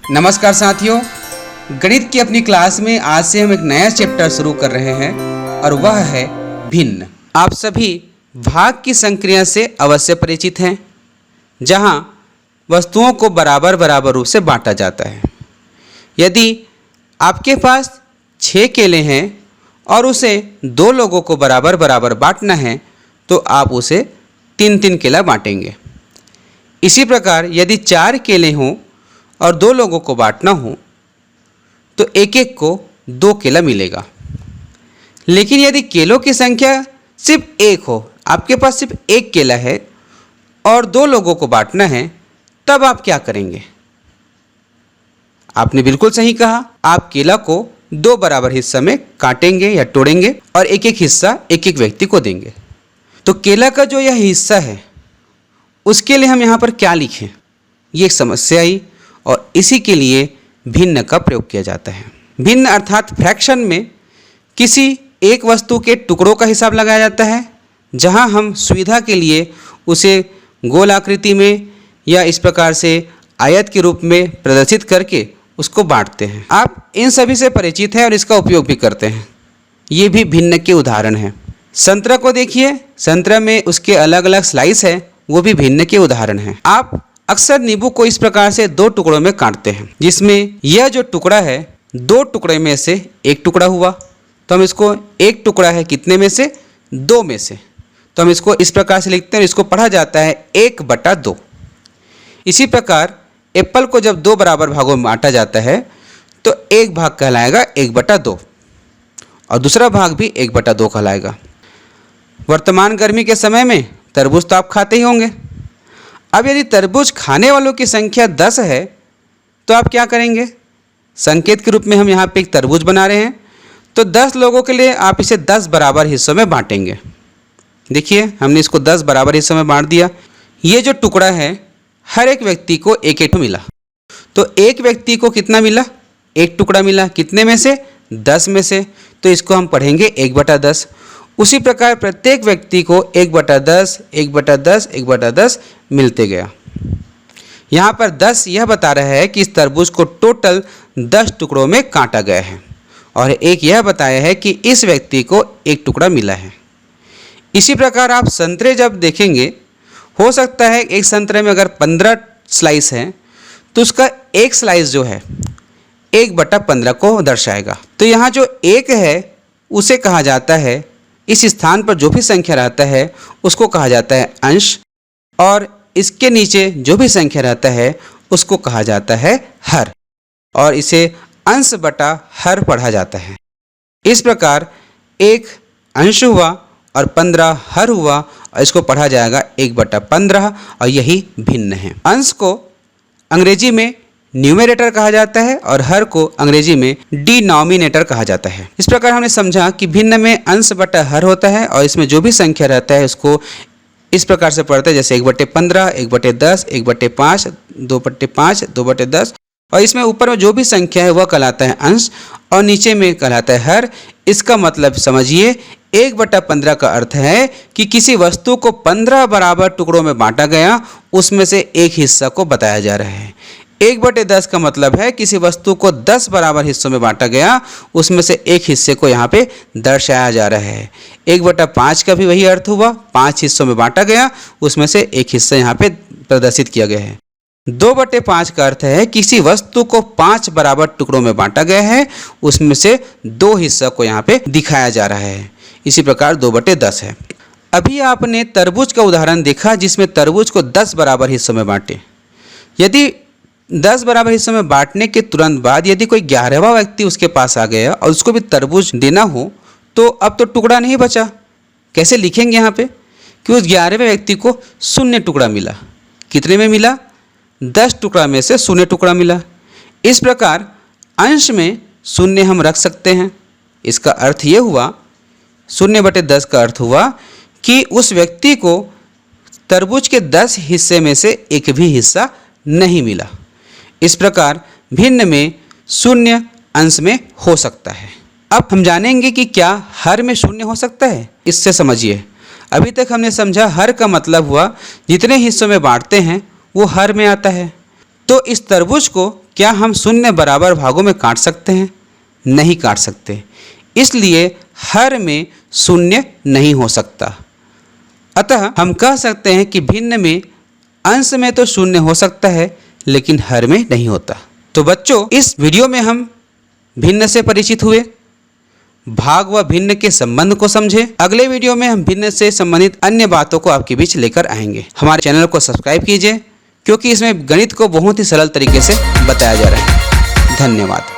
नमस्कार साथियों, गणित की अपनी क्लास में आज से हम एक नया चैप्टर शुरू कर रहे हैं और वह है भिन्न। आप सभी भाग की संक्रिया से अवश्य परिचित हैं, जहां वस्तुओं को बराबर बराबर रूप से बांटा जाता है। यदि आपके पास 6 केले हैं और उसे 2 लोगों को बराबर बराबर बांटना है तो आप उसे 3-3 केला बांटेंगे। इसी प्रकार यदि 4 केले हों और 2 लोगों को बांटना हो तो एक एक को 2 केला मिलेगा। लेकिन यदि केलों की संख्या सिर्फ 1 हो, आपके पास सिर्फ 1 केला है और 2 लोगों को बांटना है, तब आप क्या करेंगे? आपने बिल्कुल सही कहा, आप केला को 2 बराबर हिस्सा में काटेंगे या तोड़ेंगे और एक एक हिस्सा एक एक व्यक्ति को देंगे। तो केला का जो यह हिस्सा है उसके लिए हम यहाँ पर क्या लिखें, ये एक समस्या आई और इसी के लिए भिन्न का प्रयोग किया जाता है। भिन्न अर्थात फ्रैक्शन में किसी एक वस्तु के टुकड़ों का हिसाब लगाया जाता है, जहां हम सुविधा के लिए उसे गोल आकृति में या इस प्रकार से आयत के रूप में प्रदर्शित करके उसको बांटते हैं। आप इन सभी से परिचित हैं और इसका उपयोग भी करते हैं। ये भी भिन्न के उदाहरण हैं। संतरा को देखिए, संतरा में उसके अलग अलग स्लाइस है, वो भी भिन्न के उदाहरण हैं। आप अक्सर नींबू को इस प्रकार से 2 टुकड़ों में काटते हैं, जिसमें यह जो टुकड़ा है 2 टुकड़े में से एक टुकड़ा हुआ, तो हम इसको एक टुकड़ा है कितने में से? 2 में से, तो हम इसको इस प्रकार से लिखते हैं। इसको पढ़ा जाता है 1/2। इसी प्रकार एप्पल को जब 2 बराबर भागों में बांटा जाता है तो एक भाग कहलाएगा 1/2 और दूसरा भाग भी 1/2 कहलाएगा। वर्तमान गर्मी के समय में तरबूज तो आप खाते ही होंगे। अब यदि तरबूज खाने वालों की संख्या 10 है तो आप क्या करेंगे? संकेत के रूप में हम यहाँ पे एक तरबूज बना रहे हैं, तो 10 लोगों के लिए आप इसे 10 बराबर हिस्सों में बांटेंगे। देखिए, हमने इसको 10 बराबर हिस्सों में बांट दिया। ये जो टुकड़ा है हर एक व्यक्ति को एक एक मिला, तो एक व्यक्ति को कितना मिला? एक टुकड़ा मिला। कितने में से? 10 में से, तो इसको हम पढ़ेंगे 1/10। उसी प्रकार प्रत्येक व्यक्ति को 1/10, 1/10, 1/10 मिलते गया। यहाँ पर 10 यह बता रहा है कि इस तरबूज को टोटल 10 टुकड़ों में काटा गया है और एक यह बताया है कि इस व्यक्ति को एक टुकड़ा मिला है। इसी प्रकार आप संतरे जब देखेंगे, हो सकता है एक संतरे में अगर 15 स्लाइस हैं तो उसका एक स्लाइस जो है 1/15 को दर्शाएगा। तो यहाँ जो 1 है उसे कहा जाता है, इस स्थान पर जो भी संख्या रहता है उसको कहा जाता है अंश, और इसके नीचे जो भी संख्या रहता है उसको कहा जाता है हर, और इसे अंश बटा हर पढ़ा जाता है। इस प्रकार 1 अंश हुआ और 15 हर हुआ और इसको पढ़ा जाएगा 1/15 और यही भिन्न है। अंश को अंग्रेजी में न्यूमरेटर कहा जाता है और हर को अंग्रेजी में डिनोमिनेटर कहा जाता है। इस प्रकार हमने समझा कि भिन्न में अंश बटा हर होता है और इसमें जो भी संख्या रहता है उसको इस प्रकार से पढ़ते हैं, जैसे 1/15, 1/10, 1/5, 2/5, 2/10, और इसमें ऊपर में जो भी संख्या है वह कहलाता है अंश और नीचे में कहलाता है हर। इसका मतलब समझिए, 1/15 का अर्थ है कि किसी वस्तु को 15 बराबर टुकड़ों में बांटा गया, उसमें से एक हिस्सा को बताया जा रहा है। 1/10 का मतलब है किसी वस्तु को 10 बराबर हिस्सों में बांटा गया, उसमें से एक हिस्से को यहाँ पे दर्शाया जा रहा है। 1/5 का भी वही अर्थ हुआ, 5 हिस्सों में बांटा गया, उसमें से एक हिस्सा यहाँ पे प्रदर्शित किया गया है। 2/5 का अर्थ है किसी वस्तु को 5 बराबर टुकड़ों में बांटा गया है, उसमें से 2 हिस्सा को यहाँ पे दिखाया जा रहा है। इसी प्रकार 2/10 है। अभी आपने तरबूज का उदाहरण देखा जिसमें तरबूज को 10 बराबर हिस्सों में बांटे। यदि 10 बराबर हिस्सों में बांटने के तुरंत बाद यदि कोई 11वां व्यक्ति उसके पास आ गया और उसको भी तरबूज देना हो तो अब तो टुकड़ा नहीं बचा। कैसे लिखेंगे यहाँ पे कि उस 11वें व्यक्ति को 0 टुकड़ा मिला। कितने में मिला? 10 टुकड़ा में से 0 टुकड़ा मिला। इस प्रकार अंश में 0 हम रख सकते हैं। इसका अर्थ ये हुआ, 0/10 का अर्थ हुआ कि उस व्यक्ति को तरबूज के 10 हिस्से में से एक भी हिस्सा नहीं मिला। इस प्रकार भिन्न में 0 अंश में हो सकता है। अब हम जानेंगे कि क्या हर में 0 हो सकता है। इससे समझिए, अभी तक हमने समझा हर का मतलब हुआ जितने हिस्सों में बांटते हैं वो हर में आता है। तो इस तरबूज को क्या हम शून्य बराबर भागों में काट सकते हैं? नहीं काट सकते, इसलिए हर में शून्य नहीं हो सकता। अतः हम कह सकते हैं कि भिन्न में अंश में तो शून्य हो सकता है, लेकिन हर में नहीं होता। तो बच्चों, इस वीडियो में हम भिन्न से परिचित हुए, भाग व भिन्न के संबंध को समझे। अगले वीडियो में हम भिन्न से संबंधित अन्य बातों को आपके बीच लेकर आएंगे। हमारे चैनल को सब्सक्राइब कीजिए, क्योंकि इसमें गणित को बहुत ही सरल तरीके से बताया जा रहा है। धन्यवाद।